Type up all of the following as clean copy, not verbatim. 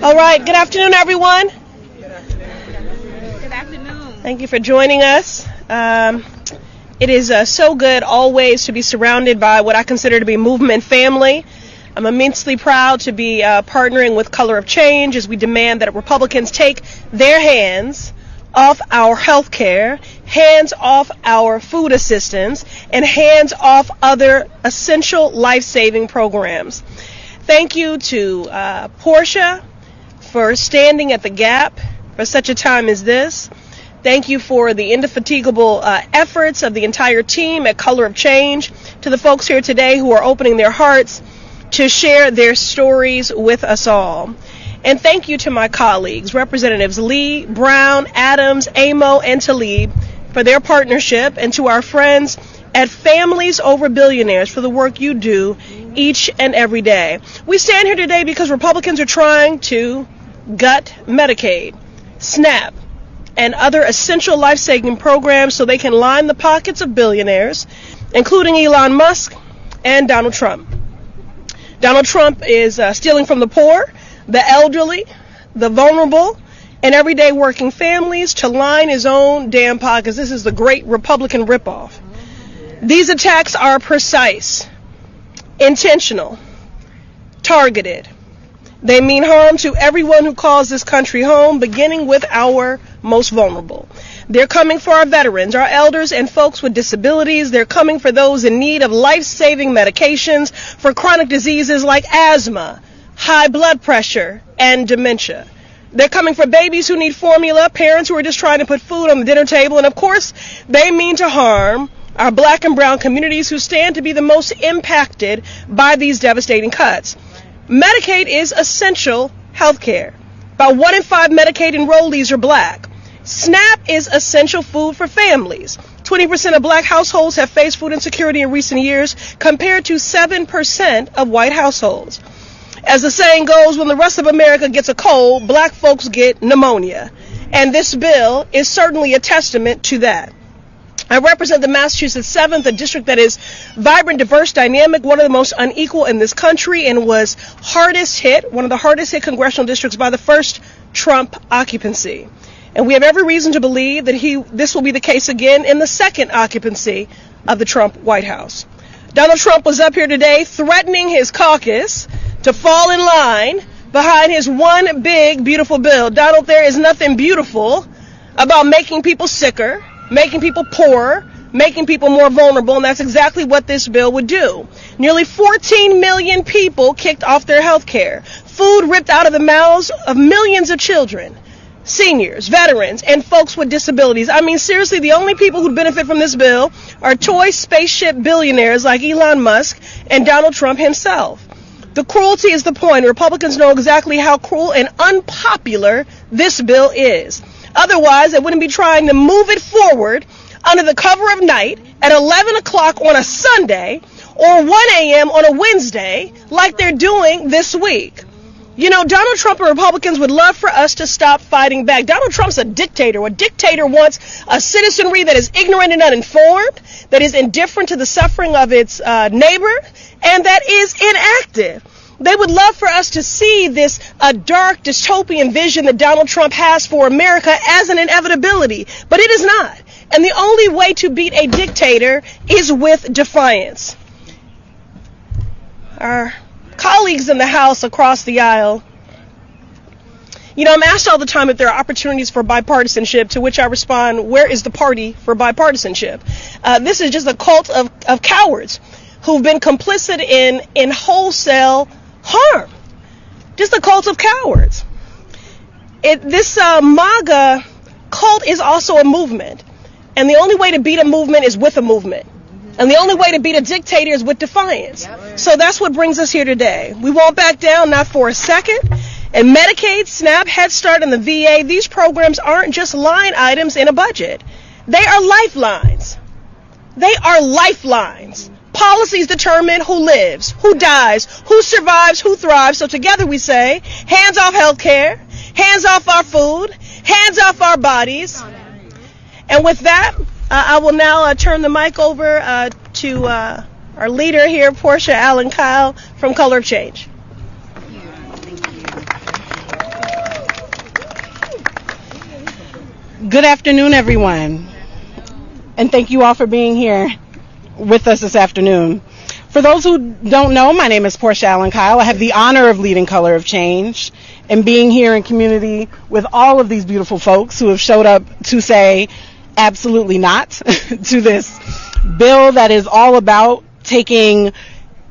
All right, good afternoon, everyone. Good afternoon. Thank you for joining us. It is so good always to be surrounded by what I consider to be movement family. I'm immensely proud to be partnering with Color of Change as we demand that Republicans take their hands off our health care, hands off our food assistance, and hands off other essential life-saving programs. Thank you to Portia for standing at the gap for such a time as this. Thank you for the indefatigable efforts of the entire team at Color of Change, to the folks here today who are opening their hearts to share their stories with us all. And thank you to my colleagues, Representatives Lee, Brown, Adams, Amo, and Tlaib for their partnership, and to our friends at Families Over Billionaires for the work you do each and every day. We stand here today because Republicans are trying to gut Medicaid, SNAP, and other essential life-saving programs so they can line the pockets of billionaires, including Elon Musk and Donald Trump. Donald Trump is stealing from the poor, the elderly, the vulnerable, and everyday working families to line his own damn pockets. This is the great Republican ripoff. These attacks are precise, intentional, targeted. They mean harm to everyone who calls this country home, beginning with our most vulnerable. They're coming for our veterans, our elders, and folks with disabilities. They're coming for those in need of life-saving medications for chronic diseases like asthma, high blood pressure, and dementia. They're coming for babies who need formula, parents who are just trying to put food on the dinner table, and of course, they mean to harm our black and brown communities who stand to be the most impacted by these devastating cuts. Medicaid is essential health care. About 1 in 5 Medicaid enrollees are black. SNAP is essential food for families. 20% of black households have faced food insecurity in recent years, compared to 7% of white households. As the saying goes, when the rest of America gets a cold, black folks get pneumonia. And this bill is certainly a testament to that. I represent the Massachusetts 7th, a district that is vibrant, diverse, dynamic, one of the most unequal in this country, and was one of the hardest hit congressional districts by the first Trump occupancy. And we have every reason to believe that this will be the case again in the second occupancy of the Trump White House. Donald Trump was up here today threatening his caucus to fall in line behind his one big, beautiful bill. Donald, there is nothing beautiful about making people sicker, making people poorer, making people more vulnerable, and that's exactly what this bill would do. Nearly 14 million people kicked off their health care. Food ripped out of the mouths of millions of children, seniors, veterans, and folks with disabilities. I mean, seriously, the only people who benefit from this bill are toy spaceship billionaires like Elon Musk and Donald Trump himself. The cruelty is the point. Republicans know exactly how cruel and unpopular this bill is. Otherwise, they wouldn't be trying to move it forward under the cover of night at 11 o'clock on a Sunday or 1 a.m. on a Wednesday like they're doing this week. You know, Donald Trump and Republicans would love for us to stop fighting back. Donald Trump's a dictator. A dictator wants a citizenry that is ignorant and uninformed, that is indifferent to the suffering of its neighbor, and that is inactive. They would love for us to see this dark dystopian vision that Donald Trump has for America as an inevitability, but it is not. And the only way to beat a dictator is with defiance. Our colleagues in the House across the aisle, you know, I'm asked all the time if there are opportunities for bipartisanship, to which I respond, where is the party for bipartisanship? This is just a cult of cowards who've been complicit in wholesale harm. Just a cult of cowards. This MAGA cult is also a movement. And the only way to beat a movement is with a movement. And the only way to beat a dictator is with defiance. So that's what brings us here today. We won't back down, not for a second. And Medicaid, SNAP, Head Start, and the VA, these programs aren't just line items in a budget. They are lifelines. They are lifelines. Policies determine who lives, who dies, who survives, who thrives. So together we say, hands off health care, hands off our food, hands off our bodies. And with that, I will now turn the mic over to our leader here, Portia Allen Kyle from Color of Change. Good afternoon, everyone. And thank you all for being here with us this afternoon. For those who don't know, my name is Portia Allen Kyle. I have the honor of leading Color of Change and being here in community with all of these beautiful folks who have showed up to say absolutely not to this bill that is all about taking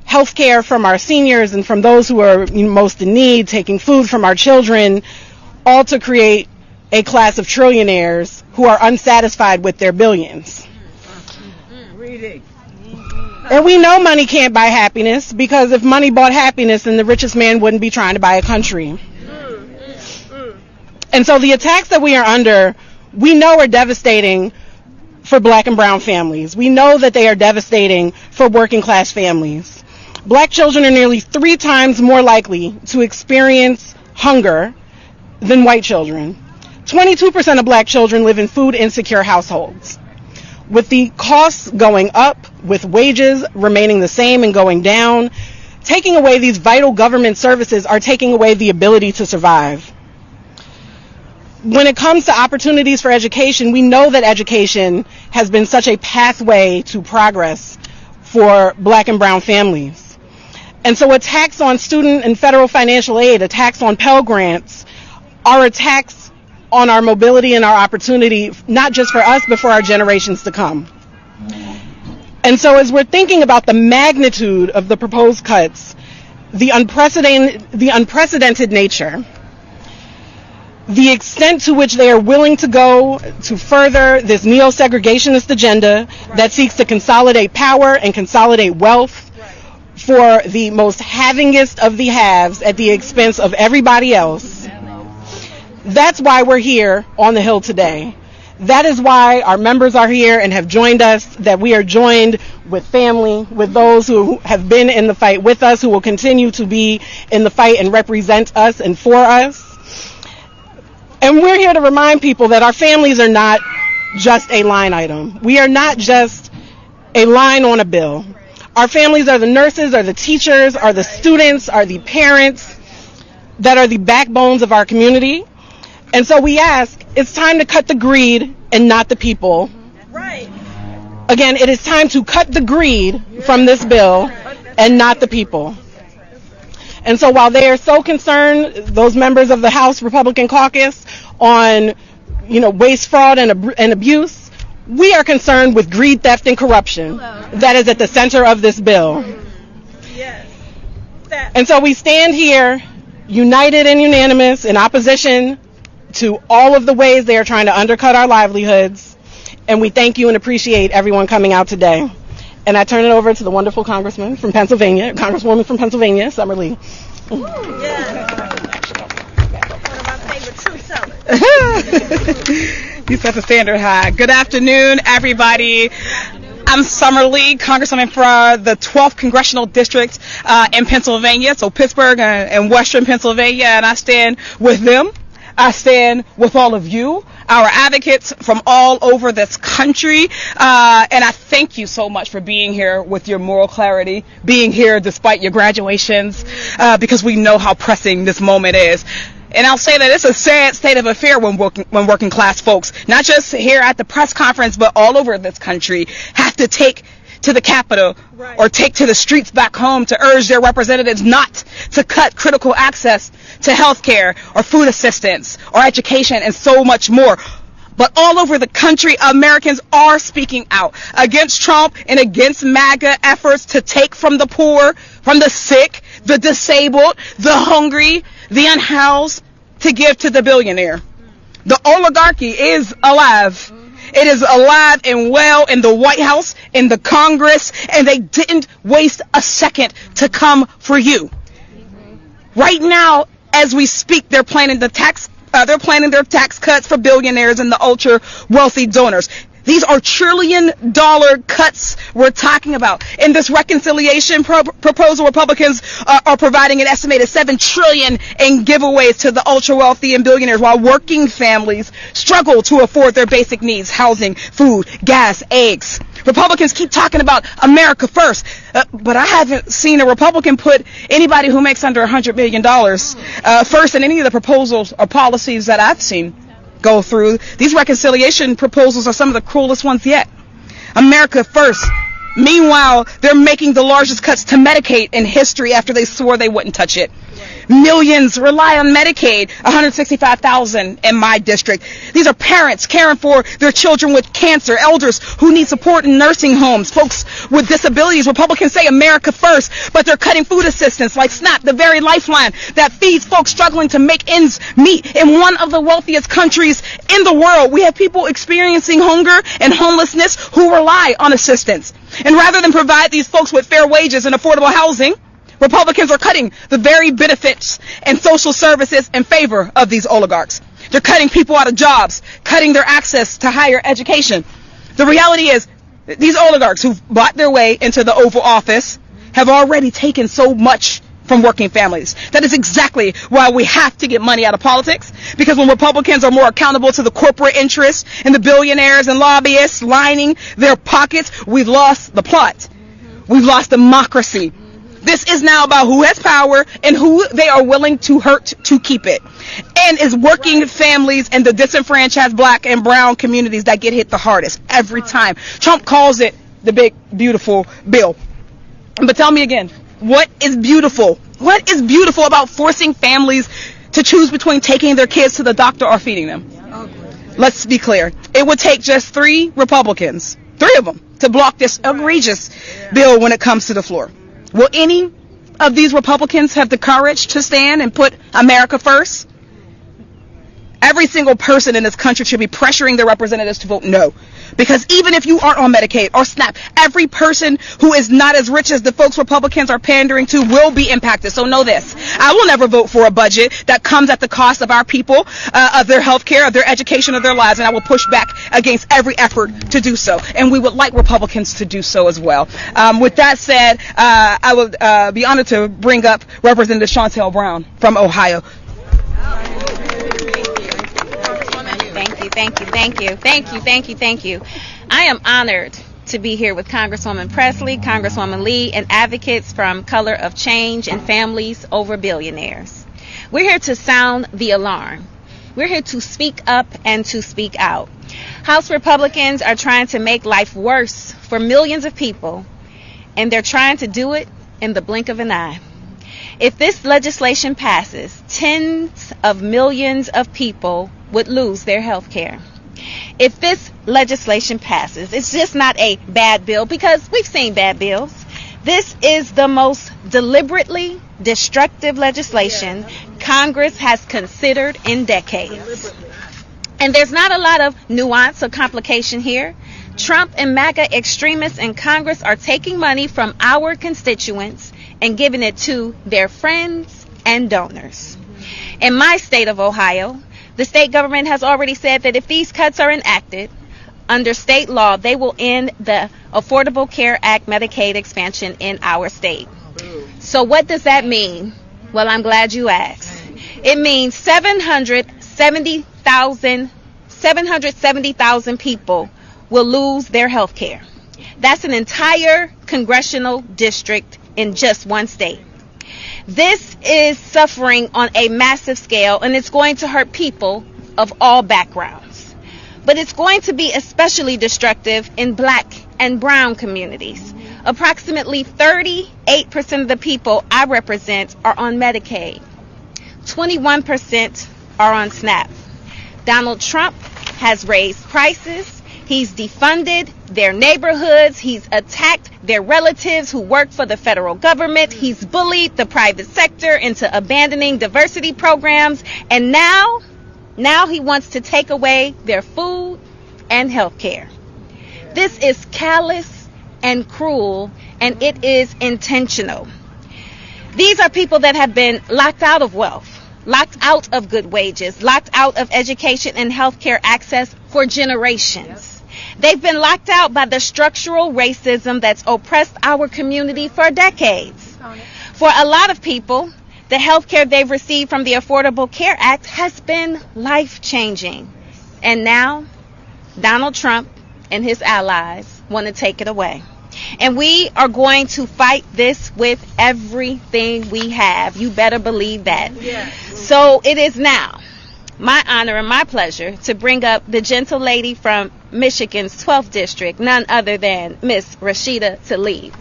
health care from our seniors and from those who are most in need, taking food from our children, all to create a class of trillionaires who are unsatisfied with their billions. And we know money can't buy happiness, because if money bought happiness, then the richest man wouldn't be trying to buy a country. And so the attacks that we are under, we know are devastating for black and brown families. We know that they are devastating for working class families. Black children are nearly 3 times more likely to experience hunger than white children. 22% of black children live in food insecure households. With the costs going up, with wages remaining the same and going down, taking away these vital government services are taking away the ability to survive. When it comes to opportunities for education, we know that education has been such a pathway to progress for black and brown families. And so attacks on student and federal financial aid, attacks on Pell Grants, are attacks on our mobility and our opportunity, not just for us, but for our generations to come. And so as we're thinking about the magnitude of the proposed cuts, the unprecedented nature, the extent to which they are willing to go to further this neo-segregationist agenda that seeks to consolidate power and consolidate wealth for the most havingest of the haves at the expense of everybody else, that's why we're here on the Hill today. That is why our members are here and have joined us, that we are joined with family, with those who have been in the fight with us, who will continue to be in the fight and represent us and for us. And we're here to remind people that our families are not just a line item. We are not just a line on a bill. Our families are the nurses, are the teachers, are the students, are the parents that are the backbones of our community. And so we ask, it's time to cut the greed and not the people. Right. Again, it is time to cut the greed from this bill and not the people. And so while they are so concerned, those members of the House Republican caucus, on, waste, fraud, and abuse, we are concerned with greed, theft, and corruption that is at the center of this bill. Yes. And so we stand here united and unanimous in opposition to all of the ways they are trying to undercut our livelihoods, and we thank you and appreciate everyone coming out today. And I turn it over to the wonderful Congresswoman from Pennsylvania, Summer Lee. Ooh, yes. One of my favorite truth tellers. You set the standard high. Good afternoon, everybody. I'm Summer Lee, Congresswoman for the 12th Congressional District in Pennsylvania, so Pittsburgh and Western Pennsylvania, and I stand with them. I stand with all of you, our advocates from all over this country, and I thank you so much for being here with your moral clarity, being here despite your graduations, because we know how pressing this moment is. And I'll say that it's a sad state of affair when working class folks, not just here at the press conference, but all over this country, have to take to the Capitol or take to the streets back home to urge their representatives not to cut critical access to health care or food assistance or education and so much more. But all over the country, Americans are speaking out against Trump and against MAGA efforts to take from the poor, from the sick, the disabled, the hungry, the unhoused, to give to the billionaire. The oligarchy is alive. It is alive and well in the White House, in the Congress, and they didn't waste a second to come for you. Right now, as we speak, they're planning their tax cuts for billionaires and the ultra wealthy donors. These are $1 trillion cuts we're talking about. In this reconciliation proposal, Republicans are providing an estimated $7 trillion in giveaways to the ultra wealthy and billionaires, while working families struggle to afford their basic needs: housing, food, gas, eggs. Republicans keep talking about America first, but I haven't seen a Republican put anybody who makes under $100 million first in any of the proposals or policies that I've seen. go through. These reconciliation proposals are some of the cruelest ones yet. America first. Meanwhile, they're making the largest cuts to Medicaid in history after they swore they wouldn't touch it. Millions rely on Medicaid, 165,000 in my district. These are parents caring for their children with cancer, elders who need support in nursing homes, folks with disabilities. Republicans say America first, but they're cutting food assistance like SNAP, the very lifeline that feeds folks struggling to make ends meet. In one of the wealthiest countries in the world, we have people experiencing hunger and homelessness who rely on assistance. And rather than provide these folks with fair wages and affordable housing, Republicans are cutting the very benefits and social services in favor of these oligarchs. They're cutting people out of jobs, cutting their access to higher education. The reality is, these oligarchs who've bought their way into the Oval Office have already taken so much from working families. That is exactly why we have to get money out of politics, because when Republicans are more accountable to the corporate interests and the billionaires and lobbyists lining their pockets, we've lost the plot. We've lost democracy. This is now about who has power and who they are willing to hurt to keep it. And it's working families and the disenfranchised black and brown communities that get hit the hardest every time. Trump calls it the big, beautiful bill. But tell me again, what is beautiful? What is beautiful about forcing families to choose between taking their kids to the doctor or feeding them? Let's be clear. It would take just 3 Republicans, 3 of them, to block this egregious bill when it comes to the floor. Will any of these Republicans have the courage to stand and put America first? Every single person in this country should be pressuring their representatives to vote no. Because even if you aren't on Medicaid or SNAP, every person who is not as rich as the folks Republicans are pandering to will be impacted. So know this. I will never vote for a budget that comes at the cost of our people, of their health care, of their education, of their lives. And I will push back against every effort to do so. And we would like Republicans to do so as well. With that said, I would be honored to bring up Representative Shontel Brown from Ohio. Thank you. I am honored to be here with Congresswoman Pressley, Congresswoman Lee, and advocates from Color of Change and Families Over Billionaires. We're here to sound the alarm. We're here to speak up and to speak out. House Republicans are trying to make life worse for millions of people, and they're trying to do it in the blink of an eye. If this legislation passes, tens of millions of people would lose their health care. If this legislation passes, it's just not a bad bill, because we've seen bad bills. This is the most deliberately destructive legislation Congress has considered in decades. And there's not a lot of nuance or complication here. Trump and MAGA extremists in Congress are taking money from our constituents and giving it to their friends and donors. In my state of Ohio, the state government has already said that if these cuts are enacted, under state law, they will end the Affordable Care Act Medicaid expansion in our state. So what does that mean? Well, I'm glad you asked. It means 770,000 people will lose their health care. That's an entire congressional district in just one state. This is suffering on a massive scale, and it's going to hurt people of all backgrounds. But it's going to be especially destructive in black and brown communities. Approximately 38% of the people I represent are on Medicaid. 21% are on SNAP. Donald Trump has raised prices. He's defunded their neighborhoods. He's attacked their relatives who work for the federal government. He's bullied the private sector into abandoning diversity programs. And now he wants to take away their food and health care. This is callous and cruel, and it is intentional. These are people that have been locked out of wealth, locked out of good wages, locked out of education and health care access for generations. They've been locked out by the structural racism that's oppressed our community for decades. For a lot of people, the health care they've received from the Affordable Care Act has been life-changing. And now, Donald Trump and his allies want to take it away. And we are going to fight this with everything we have. You better believe that. So it is now my honor and my pleasure to bring up the gentle lady from Michigan's 12th district, none other than Miss Rashida Tlaib.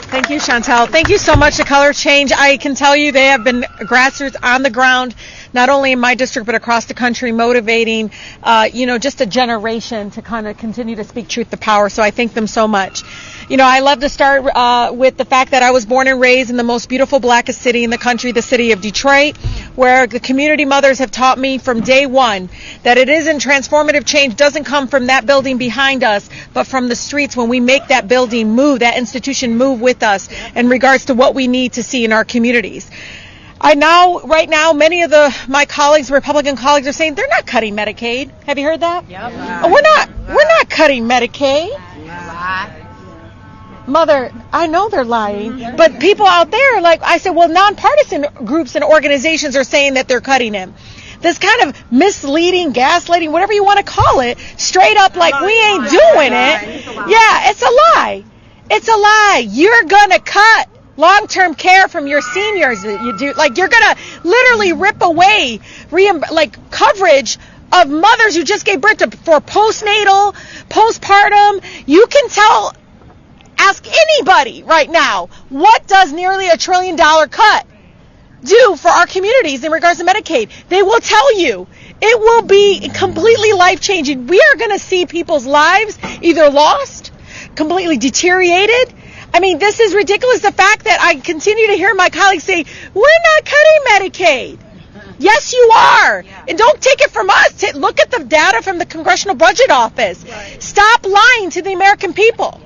Thank you, Chantel. Thank you so much to Color Change. I can tell you they have been grassroots on the ground, not only in my district but across the country, motivating, just a generation to kind of continue to speak truth to power. So I thank them so much. I love to start with the fact that I was born and raised in the most beautiful, blackest city in the country, the city of Detroit, where the community mothers have taught me from day one that it isn't transformative change doesn't come from that building behind us, but from the streets when we make that building move, that institution move with us in regards to what we need to see in our communities. Right now, many of my colleagues, Republican colleagues, are saying they're not cutting Medicaid. Have you heard that? Yep. We're not cutting Medicaid. Mother, I know they're lying, but people out there, I said, well, nonpartisan groups and organizations are saying that they're cutting him. This kind of misleading, gaslighting, whatever you want to call it, straight up we ain't doing it. Yeah, it's a lie. It's a lie. You're going to cut long-term care from your seniors. You're going to literally rip away coverage of mothers who just gave birth for postnatal, postpartum. You can ask anybody right now, what does nearly $1 trillion cut do for our communities in regards to Medicaid? They will tell you it will be completely life-changing. We are going to see people's lives either lost, completely deteriorated. I mean, this is ridiculous. The fact that I continue to hear my colleagues say, we're not cutting Medicaid. Yes, you are. And don't take it from us. Look at the data from the Congressional Budget Office. Stop lying to the American people.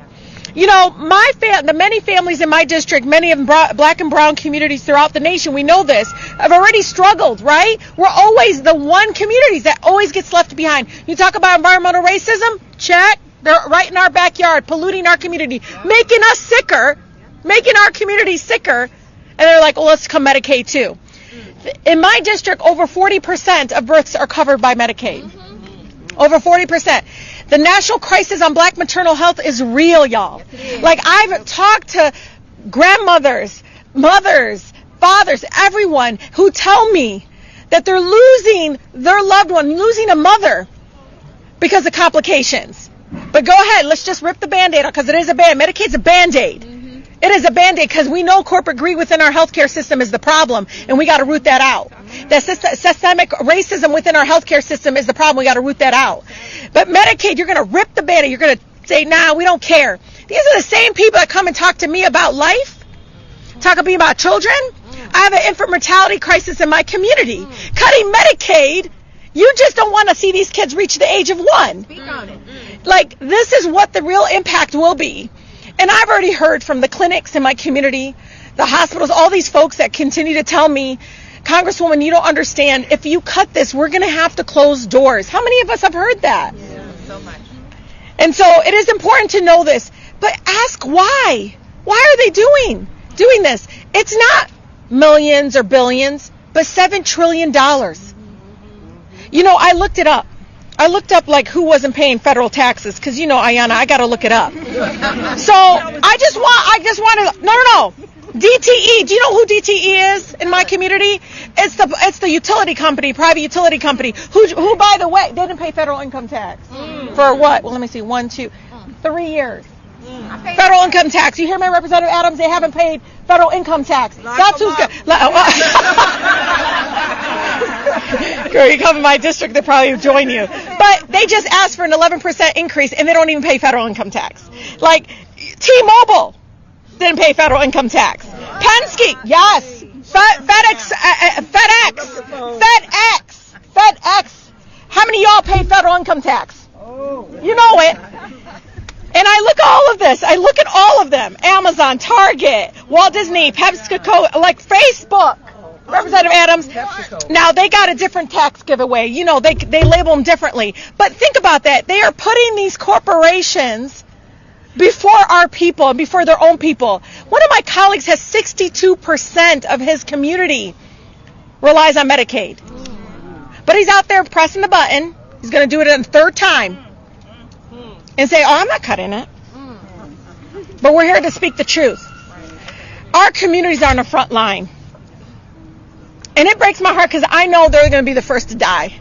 The many families in my district, many of them black and brown communities throughout the nation, we know this, have already struggled, right? We're always the one communities that always gets left behind. You talk about environmental racism? Check. They're right in our backyard, polluting our community, making us sicker, making our community sicker. And they're like, well, let's come Medicaid too. In my district, over 40% of births are covered by Medicaid. Over 40%. The national crisis on black maternal health is real, y'all. I've talked to grandmothers, mothers, fathers, everyone who tell me that they're losing their loved one, losing a mother because of complications. But go ahead, let's just rip the Band-Aid off, because it is a Band-Aid. Medicaid's a Band-Aid. It is a Band-Aid because we know corporate greed within our healthcare system is the problem, and we got to root that out. That systemic racism within our healthcare system is the problem. We got to root that out. But Medicaid, you're going to rip the Band-Aid. You're going to say, nah, we don't care. These are the same people that come and talk to me about life, talk to me about children. I have an infant mortality crisis in my community. Cutting Medicaid, you just don't want to see these kids reach the age of 1. Speak on it. This is what the real impact will be. And I've already heard from the clinics in my community, the hospitals, all these folks that continue to tell me, Congresswoman, you don't understand. If you cut this, we're going to have to close doors. How many of us have heard that? Yeah, so much. And so it is important to know this. But ask why. Why are they doing this? It's not millions or billions, but $7 trillion. I looked it up. I looked up who wasn't paying federal taxes, because Ayanna, I got to look it up. So I just want to no. DTE. Do you know who DTE is in my community? It's the utility company, private utility company, who by the way, they didn't pay federal income tax for what? Well, let me see, 1, 2, 3 years. Federal income tax. You hear me, Representative Adams? They haven't paid federal income tax. That's who's good. Girl, you come in my district, they probably join you. But they just asked for an 11% increase, and they don't even pay federal income tax. T-Mobile didn't pay federal income tax. Penske, yes. FedEx. How many of y'all pay federal income tax? You know it. And I look at all of this. I look at all of them. Amazon, Target, Walt Disney, PepsiCo, Facebook. Representative Adams. Now, they got a different tax giveaway. They label them differently. But think about that. They are putting these corporations before our people and before their own people. One of my colleagues has 62% of his community relies on Medicaid. But he's out there pressing the button. He's going to do it a third time and say, I'm not cutting it. But we're here to speak the truth. Our communities are on the front line. And it breaks my heart because I know they're going to be the first to die.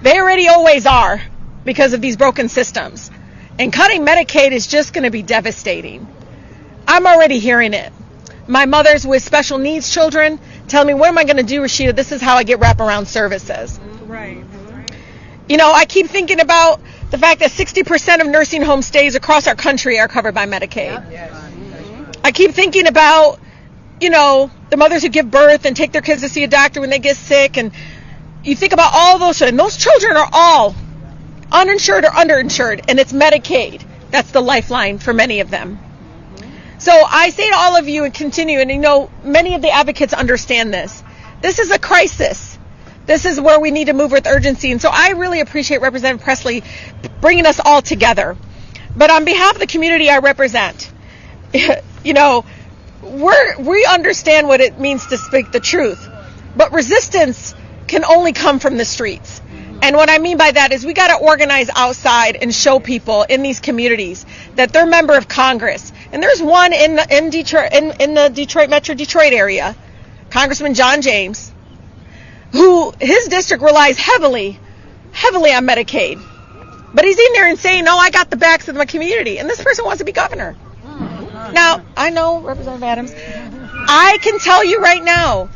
They already always are because of these broken systems. And cutting Medicaid is just going to be devastating. I'm already hearing it. My mothers with special needs children tell me, what am I going to do, Rashida? This is how I get wraparound services. Right. You know, I keep thinking about the fact that 60% of nursing home stays across our country are covered by Medicaid. I keep thinking about, you know, the mothers who give birth and take their kids to see a doctor when they get sick. And you think about all those children. Those children are all uninsured or underinsured, and it's Medicaid. That's the lifeline for many of them. So I say to all of you, and continue, and you know, many of the advocates understand this. This is a crisis. This is where we need to move with urgency. And so I really appreciate Representative Pressley bringing us all together. But on behalf of the community I represent, you know, we understand what it means to speak the truth. But resistance can only come from the streets. And what I mean by that is we got to organize outside and show people in these communities that they're a member of Congress. And there's one in Detroit, in the Detroit, Metro Detroit area, Congressman John James, who his district relies heavily on Medicaid. But he's in there and saying, no, I got the backs of my community. And this person wants to be governor. Now, I know, Representative Adams, I can tell you right now,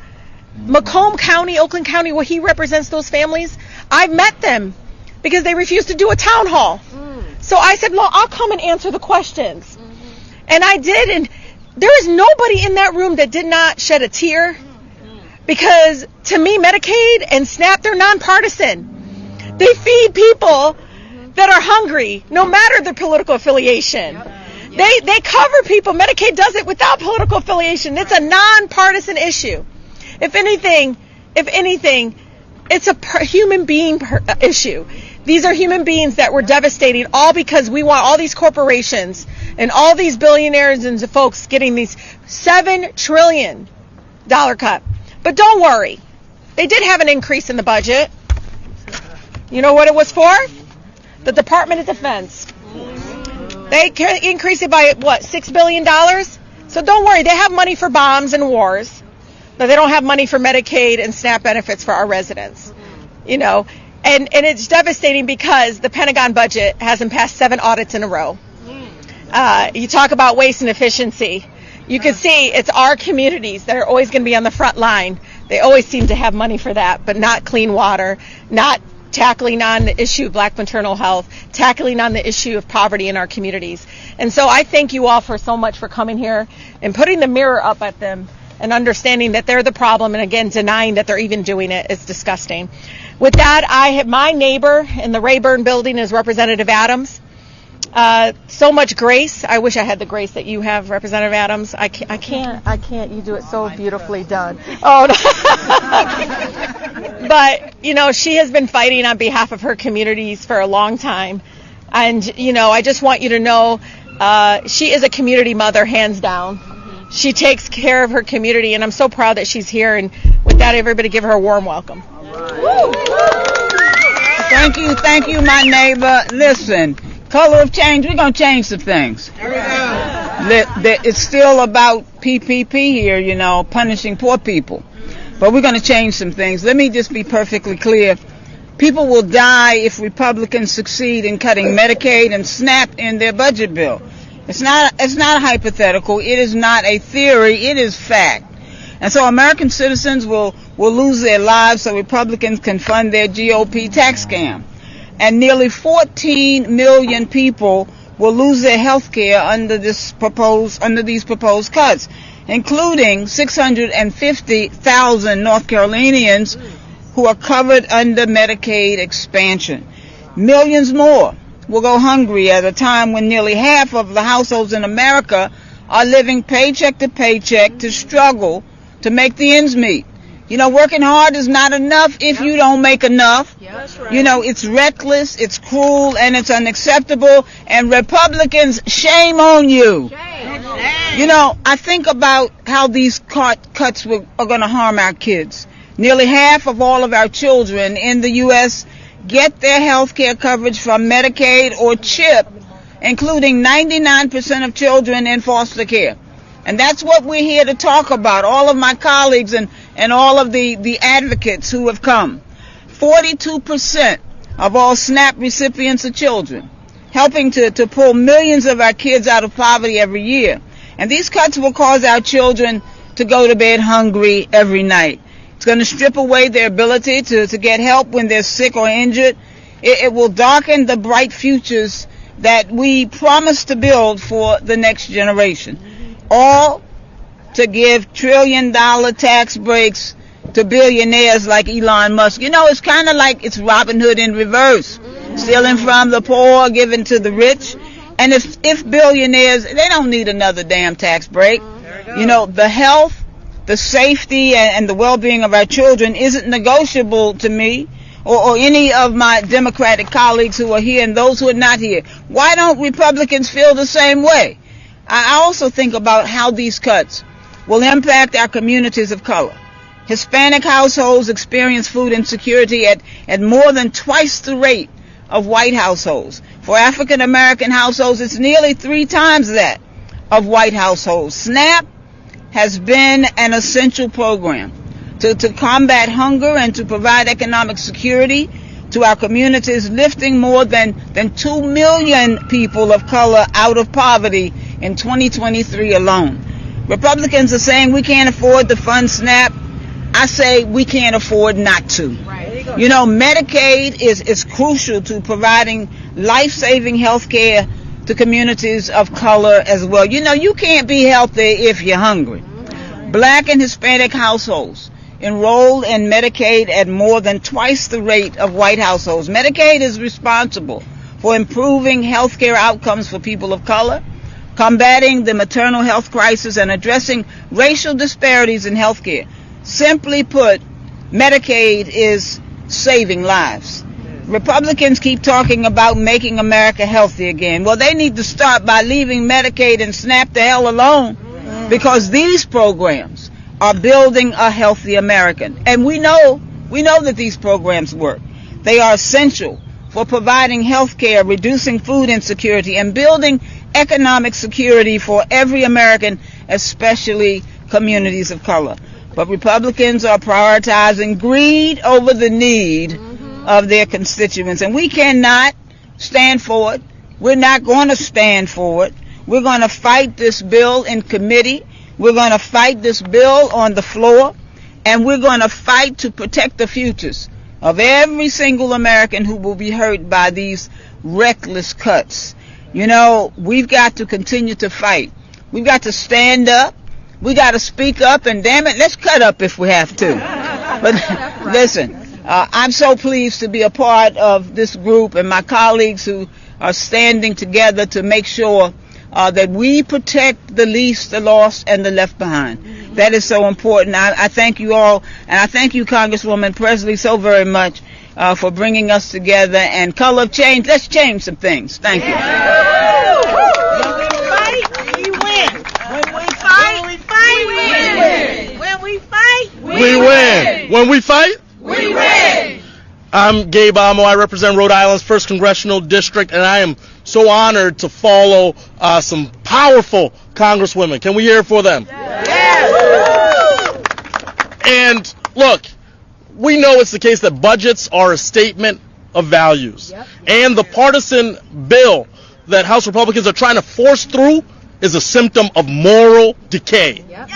Macomb County, Oakland County, where he represents those families, I've met them because they refused to do a town hall. So I said, well, I'll come and answer the questions. And I did, and there is nobody in that room that did not shed a tear because, to me, Medicaid and SNAP, they're nonpartisan. They feed people that are hungry, no matter their political affiliation. They cover people. Medicaid does it without political affiliation. It's a nonpartisan issue. If anything, it's a human being issue. These are human beings that were devastating, all because we want all these corporations and all these billionaires and folks getting these $7 trillion cut. But don't worry. They did have an increase in the budget. You know what it was for? The Department of Defense. They increased it by, what, $6 billion? So don't worry. They have money for bombs and wars. But they don't have money for Medicaid and SNAP benefits for our residents. You know, and it's devastating because the Pentagon budget hasn't passed 7 audits in a row. You talk about waste and efficiency. You can see it's our communities that are always going to be on the front line. They always seem to have money for that, but not clean water, not tackling on the issue of black maternal health, tackling on the issue of poverty in our communities. And so I thank you all for so much for coming here and putting the mirror up at them and understanding that they're the problem, and again, denying that they're even doing it is disgusting. With that, I have my neighbor in the Rayburn building is Representative Adams. So much grace. I wish I had the grace that you have, Representative Adams. I can't. You do it so beautifully done. Oh, no. But, you know, she has been fighting on behalf of her communities for a long time. And, you know, I just want you to know she is a community mother, hands down. She takes care of her community, and I'm so proud that she's here. And with that, everybody give her a warm welcome. Thank you, my neighbor. Listen, color of change, we're going to change some things. It's still about PPP here, you know, punishing poor people. But we're going to change some things. Let me just be perfectly clear. People will die if Republicans succeed in cutting Medicaid and SNAP in their budget bill. It's not hypothetical. It is not a theory. It is fact. And so American citizens will lose their lives so Republicans can fund their GOP tax scam. And nearly 14 million people will lose their health care under these proposed cuts, including 650,000 North Carolinians who are covered under Medicaid expansion. Millions more will go hungry at a time when nearly half of the households in America are living paycheck to paycheck to struggle to make the ends meet. You know, working hard is not enough if you don't make enough. You know, it's reckless, it's cruel, and it's unacceptable. And Republicans, shame on you. You know, I think about how these cuts are going to harm our kids. Nearly half of all of our children in the U.S. get their health care coverage from Medicaid or CHIP, including 99% of children in foster care. And that's what we're here to talk about. All of my colleagues and and all of the advocates who have come. 42% of all SNAP recipients are children, helping to pull millions of our kids out of poverty every year. And these cuts will cause our children to go to bed hungry every night. It's going to strip away their ability to get help when they're sick or injured. It will darken the bright futures that we promise to build for the next generation. All to give trillion-dollar tax breaks to billionaires like Elon Musk. You know, it's kind of like it's Robin Hood in reverse. Stealing from the poor, giving to the rich. And if billionaires, they don't need another damn tax break. You know, the health, the safety, and the well-being of our children isn't negotiable to me or any of my Democratic colleagues who are here and those who are not here. Why don't Republicans feel the same way? I also think about how these cuts will impact our communities of color. Hispanic households experience food insecurity at more than twice the rate of white households. For African American households, it's nearly 3 times that of white households. SNAP has been an essential program to combat hunger and to provide economic security to our communities, lifting more than 2 million people of color out of poverty in 2023 alone. Republicans are saying we can't afford to fund SNAP. I say we can't afford not to. You know, Medicaid is crucial to providing life-saving health care to communities of color as well. You know, you can't be healthy if you're hungry. Black and Hispanic households enrolled in Medicaid at more than twice the rate of white households. Medicaid is responsible for improving health care outcomes for people of color, combating the maternal health crisis, and addressing racial disparities in health care. Simply put, Medicaid is saving lives. Republicans keep talking about making America healthy again. Well, they need to start by leaving Medicaid and SNAP the hell alone, because these programs are building a healthy American. And we know that these programs work. They are essential for providing health care, reducing food insecurity, and building economic security for every American, especially communities of color. But Republicans are prioritizing greed over the need of their constituents. And we cannot stand for it. We're not going to stand for it. We're going to fight this bill in committee. We're going to fight this bill on the floor. And we're going to fight to protect the futures of every single American who will be hurt by these reckless cuts. You know, we've got to continue to fight. We've got to stand up. We got to speak up, and damn it, let's cut up if we have to. But listen, I'm so pleased to be a part of this group and my colleagues who are standing together to make sure that we protect the least, the lost, and the left behind. That is so important. I thank you all, and I thank you, Congresswoman Pressley, so very much for bringing us together. And Color of Change, let's change some things. Thank you. When we fight, we win. When we fight, we win. When we fight, we win. When we fight, we win. I'm Gabe Amo. I represent Rhode Island's 1st Congressional District, and I am so honored to follow some powerful congresswomen. Can we hear it for them? Yes. And look, we know it's the case that budgets are a statement of values. Yep. And the partisan bill that House Republicans are trying to force through is a symptom of moral decay. Yep.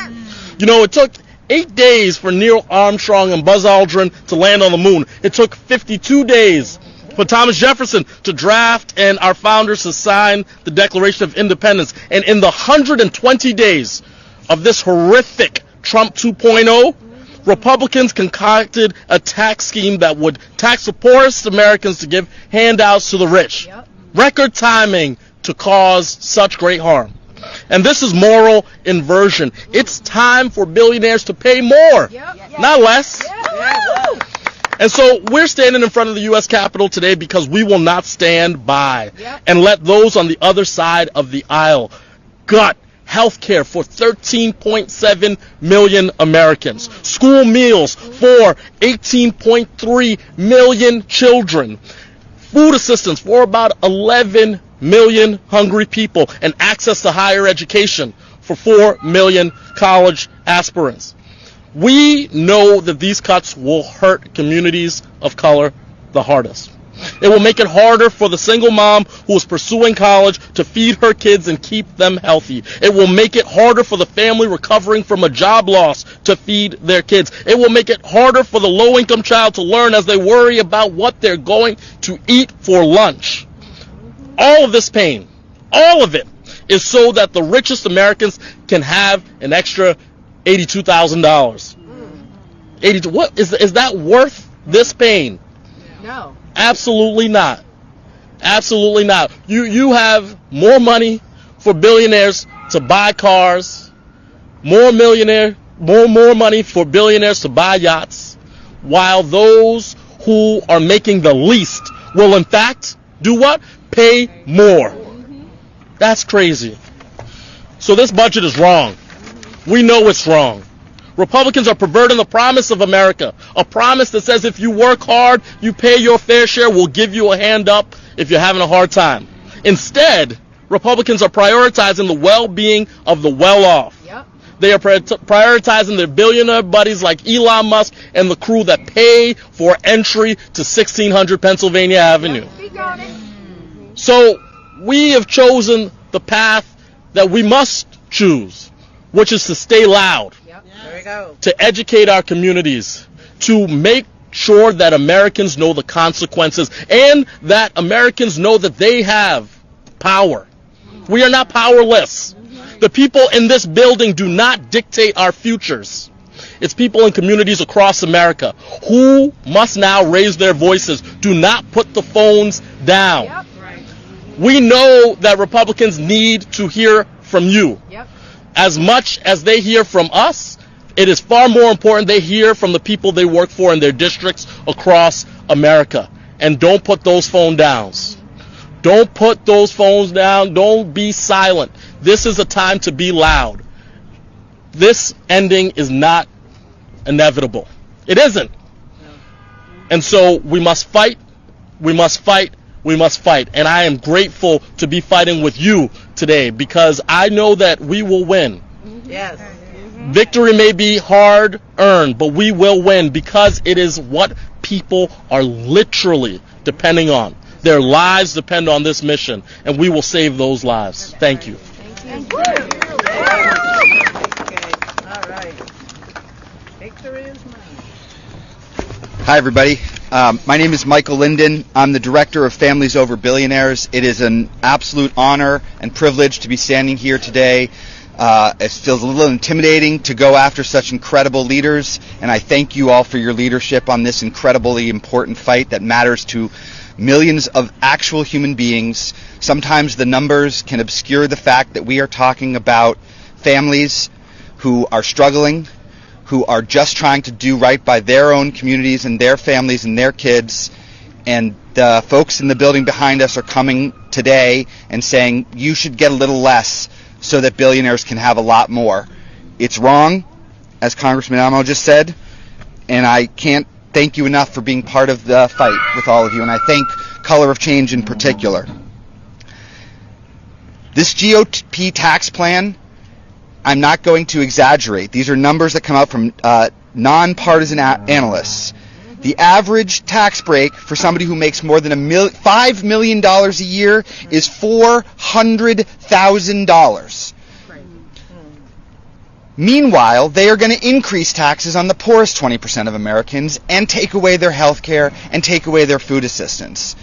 You know, it took 8 days for Neil Armstrong and Buzz Aldrin to land on the moon. It took 52 days for Thomas Jefferson to draft and our founders to sign the Declaration of Independence. And in the 120 days of this horrific Trump 2.0, Republicans concocted a tax scheme that would tax the poorest Americans to give handouts to the rich. Yep. Record timing to cause such great harm. And this is moral inversion. It's time for billionaires to pay more, not less. And so we're standing in front of the U.S. Capitol today because we will not stand by and let those on the other side of the aisle gut health care for 13.7 million Americans, school meals for 18.3 million children, food assistance for about 11 million hungry people, and access to higher education for 4 million college aspirants. We know that these cuts will hurt communities of color the hardest. It will make it harder for the single mom who is pursuing college to feed her kids and keep them healthy. It will make it harder for the family recovering from a job loss to feed their kids. It will make it harder for the low-income child to learn as they worry about what they're going to eat for lunch. All of this pain, all of it, is so that the richest Americans can have an extra $82,000. What is that worth this pain? No. Absolutely not. Absolutely not. You have more money for billionaires to buy cars, more money for billionaires to buy yachts, while those who are making the least will in fact do what? Pay more. That's crazy. So this budget is wrong. We know it's wrong. Republicans are perverting the promise of America, a promise that says if you work hard, you pay your fair share, we'll give you a hand up if you're having a hard time. Instead, Republicans are prioritizing the well-being of the well-off. Yep. They are prioritizing their billionaire buddies like Elon Musk and the crew that pay for entry to 1600 Pennsylvania Avenue. So we have chosen the path that we must choose, which is to stay loud. There we go. To educate our communities, to make sure that Americans know the consequences and that Americans know that they have power. We are not powerless. The people in this building do not dictate our futures. It's people in communities across America who must now raise their voices. Do not put the phones down. Yep. We know that Republicans need to hear from you. Yep. As much as they hear from us, it is far more important they hear from the people they work for in their districts across America. And don't put those phone downs. Don't put those phones down. Don't be silent. This is a time to be loud. This ending is not inevitable. It isn't. And so we must fight. We must fight. We must fight. And I am grateful to be fighting with you today because I know that we will win. Yes. Victory may be hard earned, but we will win because it is what people are literally depending on. Their lives depend on this mission, and we will save those lives. Thank you. Thank you. All right. Victory is mine. Hi, everybody. My name is Michael Linden. I'm the director of Families Over Billionaires. It is an absolute honor and privilege to be standing here today. It feels a little intimidating to go after such incredible leaders, and I thank you all for your leadership on this incredibly important fight that matters to millions of actual human beings. Sometimes the numbers can obscure the fact that we are talking about families who are struggling, who are just trying to do right by their own communities and their families and their kids. And the folks in the building behind us are coming today and saying, you should get a little less so that billionaires can have a lot more. It's wrong, as Congressman Amo just said, and I can't thank you enough for being part of the fight with all of you, and I thank Color of Change in particular. This GOP tax plan, I'm not going to exaggerate. These are numbers that come out from nonpartisan analysts. The average tax break for somebody who makes more than $5 million a year is $400,000. Meanwhile, they are going to increase taxes on the poorest 20% of Americans and take away their health care and take away their food assistance.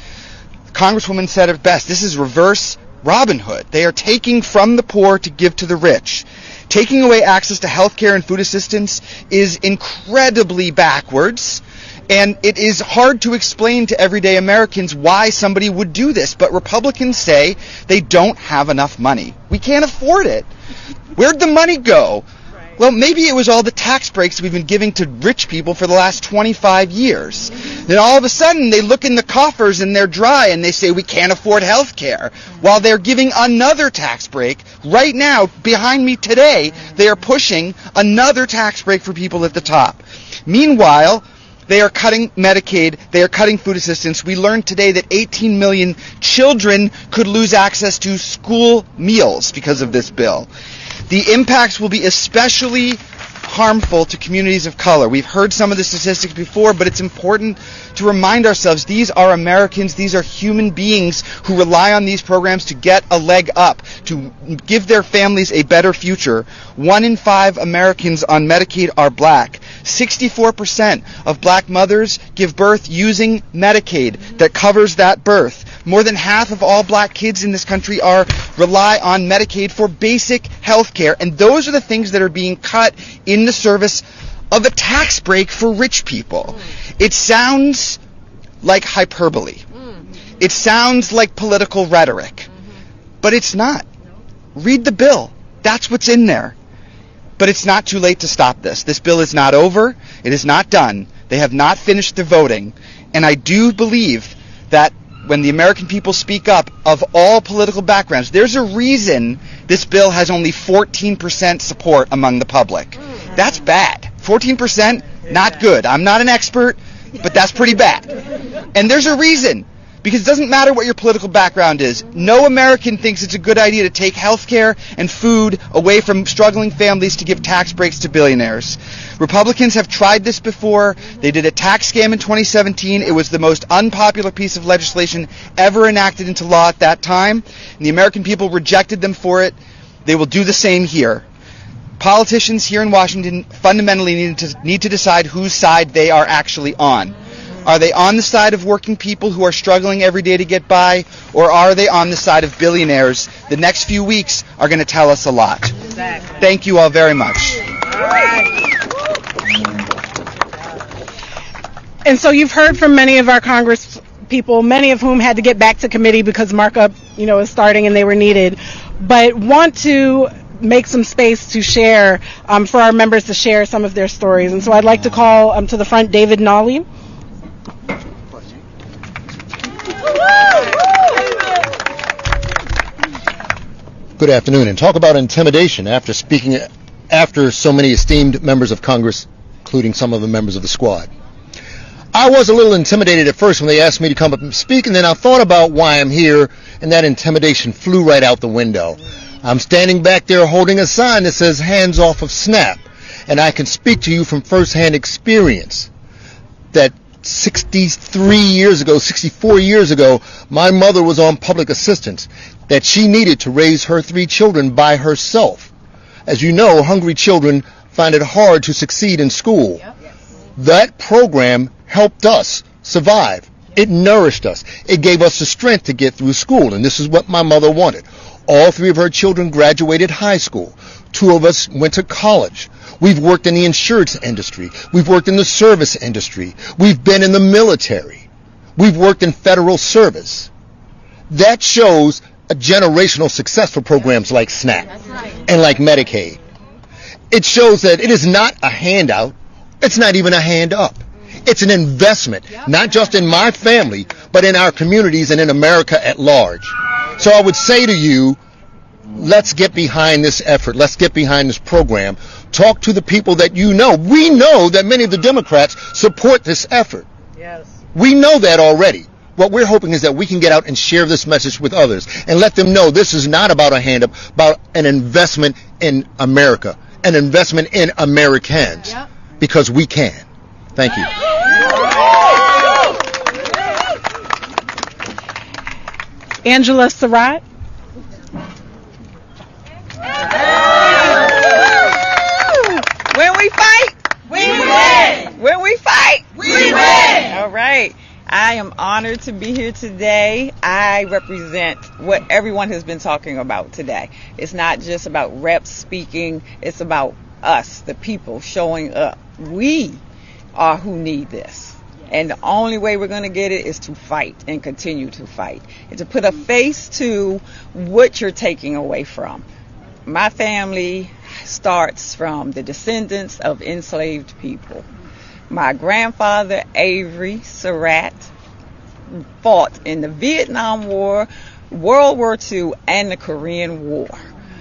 Congresswoman said it best. This is reverse Robin Hood. They are taking from the poor to give to the rich. Taking away access to health care and food assistance is incredibly backwards. And it is hard to explain to everyday Americans why somebody would do this. But Republicans say they don't have enough money. We can't afford it. Where'd the money go? Well, maybe it was all the tax breaks we've been giving to rich people for the last 25 years. Then all of a sudden they look in the coffers and they're dry and they say we can't afford health care. While they're giving another tax break. Right now, behind me today, they are pushing another tax break for people at the top. Meanwhile, they are cutting Medicaid. They are cutting food assistance. We learned today that 18 million children could lose access to school meals because of this bill. The impacts will be especially harmful to communities of color. We've heard some of the statistics before, but it's important to remind ourselves these are Americans, these are human beings who rely on these programs to get a leg up, to give their families a better future. 1 in 5 Americans on Medicaid are black. 64% of black mothers give birth using Medicaid that covers that birth. More than half of all black kids in this country rely on Medicaid for basic health care, and those are the things that are being cut in the service of a tax break for rich people. It sounds like hyperbole. It sounds like political rhetoric, but it's not. Read the bill. That's what's in there. But it's not too late to stop this. This bill is not over. It is not done. They have not finished the voting, and I do believe that when the American people speak up, of all political backgrounds, there's a reason this bill has only 14% support among the public. That's bad. 14%, not good. I'm not an expert, but that's pretty bad. And there's a reason. Because it doesn't matter what your political background is. No American thinks it's a good idea to take health care and food away from struggling families to give tax breaks to billionaires. Republicans have tried this before. They did a tax scam in 2017. It was the most unpopular piece of legislation ever enacted into law at that time. And the American people rejected them for it. They will do the same here. Politicians here in Washington fundamentally need to decide whose side they are actually on. Are they on the side of working people who are struggling every day to get by, or are they on the side of billionaires? The next few weeks are going to tell us a lot. Exactly. Thank you all very much. And so you've heard from many of our Congress people, many of whom had to get back to committee because markup, is starting and they were needed, but want to make some space to share, for our members to share some of their stories. And so I'd like to call to the front David Nolly. Good afternoon. And talk about intimidation after speaking after so many esteemed members of Congress, including some of the members of the squad. I was a little intimidated at first when they asked me to come up and speak, and then I thought about why I'm here, and that intimidation flew right out the window. I'm standing back there holding a sign that says hands off of SNAP, and I can speak to you from firsthand experience that 64 years ago, my mother was on public assistance that she needed to raise her 3 children by herself. As you know, hungry children find it hard to succeed in school. That program helped us survive. It nourished us. It gave us the strength to get through school, and this is what my mother wanted. All 3 of her children graduated high school. 2 of us went to college. We've worked in the insurance industry. We've worked in the service industry. We've been in the military. We've worked in federal service. That shows a generational success for programs like SNAP and like Medicaid. It shows that it is not a handout. It's not even a hand up. It's an investment, not just in my family, but in our communities and in America at large. So I would say to you, let's get behind this effort. Let's get behind this program. Talk to the people that you know. We know that many of the Democrats support this effort. Yes. We know that already. What we're hoping is that we can get out and share this message with others and let them know this is not about a hand up, about an investment in America, an investment in Americans, because we can. Thank you. Angela Surratt. When we fight, we win. When we fight, we win. All right. I am honored to be here today. I represent what everyone has been talking about today. It's not just about reps speaking. It's about us, the people, showing up. We are who need this. And the only way we're going to get it is to fight and continue to fight. And to put a face to what you're taking away from. My family starts from the descendants of enslaved people. My grandfather, Avery Surratt, fought in the Vietnam War, World War II, and the Korean War.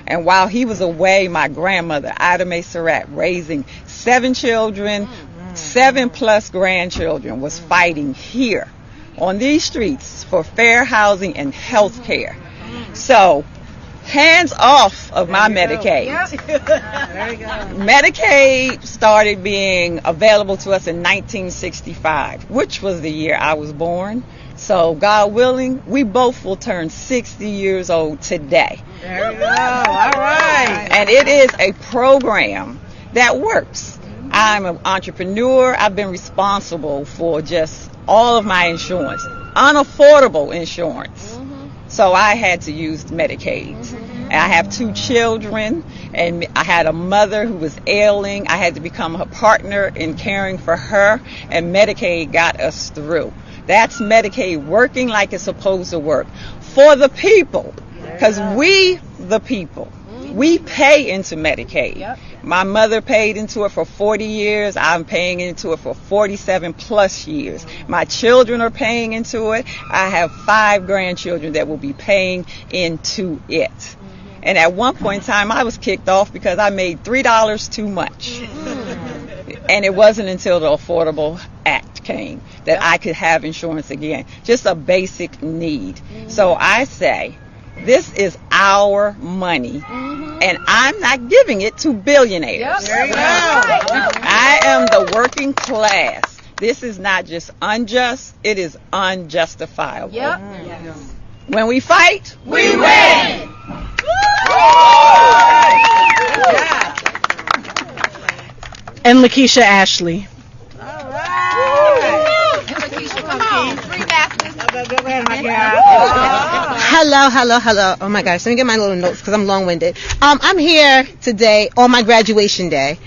And while he was away, my grandmother, Ida Mae Surratt, raising 7 children, 7+ grandchildren, was fighting here on these streets for fair housing and health care. So Hands off of my Medicaid. Medicaid started being available to us in 1965, which was the year I was born. So, God willing, we both will turn 60 years old today. There you go. All right. And it is a program that works. I'm an entrepreneur. I've been responsible for just all of my insurance, unaffordable insurance. So I had to use Medicaid. And I have 2 children, and I had a mother who was ailing. I had to become her partner in caring for her, and Medicaid got us through. That's Medicaid working like it's supposed to work for the people, because we, the people, we pay into Medicaid. My mother paid into it for 40 years. I'm paying into it for 47 plus years. My children are paying into it. I have 5 grandchildren that will be paying into it. And at one point in time, I was kicked off because I made $3 too much. And it wasn't until the Affordable Act came that I could have insurance again. Just a basic need. So I say, this is our money, and I'm not giving it to billionaires. There you go. I am the working class. This is not just unjust, it is unjustifiable. When we fight, we win. And Lakeisha Ashley. Hello. Oh my gosh, let me get my little notes because I'm long-winded. I'm here today on my graduation day.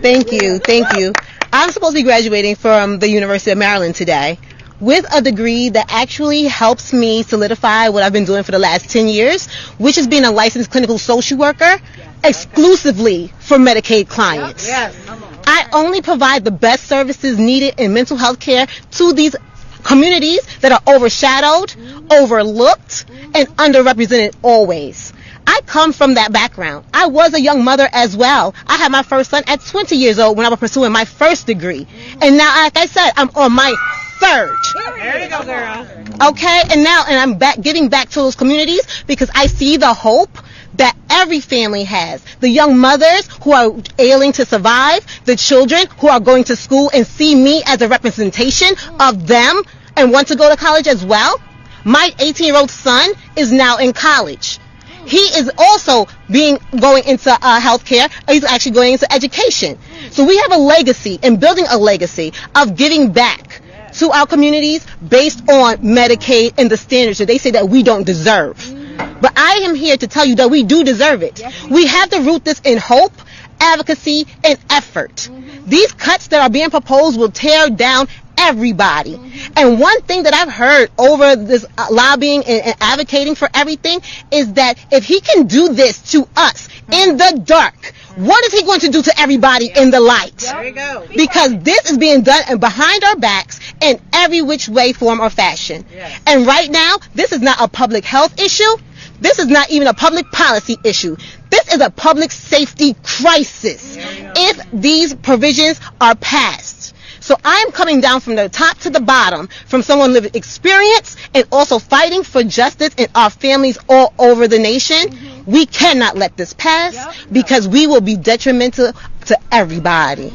Thank you. I'm supposed to be graduating from the University of Maryland today with a degree that actually helps me solidify what I've been doing for the last 10 years, which is being a licensed clinical social worker exclusively for Medicaid clients. I only provide the best services needed in mental health care to these communities that are overshadowed, overlooked, and underrepresented always. I come from that background. I was a young mother as well. I had my first son at 20 years old when I was pursuing my first degree. And now, like I said, I'm on my third. There you go, girl. Okay, and I'm back, giving back to those communities because I see the hope that every family has. The young mothers who are ailing to survive, the children who are going to school and see me as a representation of them and want to go to college as well. My 18-year-old son is now in college. He is also going into healthcare. He's actually going into education. So we have a legacy and building a legacy of giving back to our communities based on Medicaid and the standards that they say that we don't deserve. But I am here to tell you that we do deserve it. We have to root this in hope, advocacy, and effort. These cuts that are being proposed will tear down everybody. And one thing that I've heard over this lobbying and advocating for everything is that if he can do this to us in the dark, what is he going to do to everybody in the light? There you go. Because this is being done behind our backs in every which way, form, or fashion. And right now, this is not a public health issue. This is not even a public policy issue. This is a public safety crisis if these provisions are passed. So I'm coming down from the top to the bottom, from someone with experience and also fighting for justice in our families all over the nation. We cannot let this pass because we will be detrimental to everybody.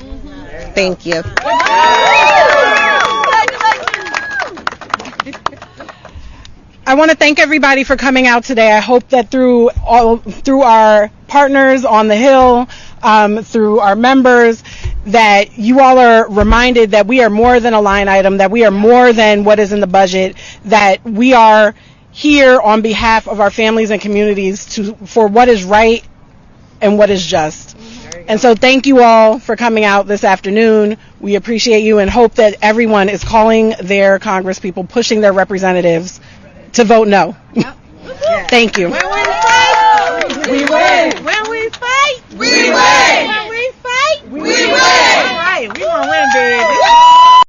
Thank you. I want to thank everybody for coming out today. I hope that through our partners on the Hill, through our members, that you all are reminded that we are more than a line item, that we are more than what is in the budget, that we are here on behalf of our families and communities for what is right and what is just. And so thank you all for coming out this afternoon. We appreciate you and hope that everyone is calling their congresspeople, pushing their representatives to vote no. Thank you. When we fight, we win. When we fight, we win.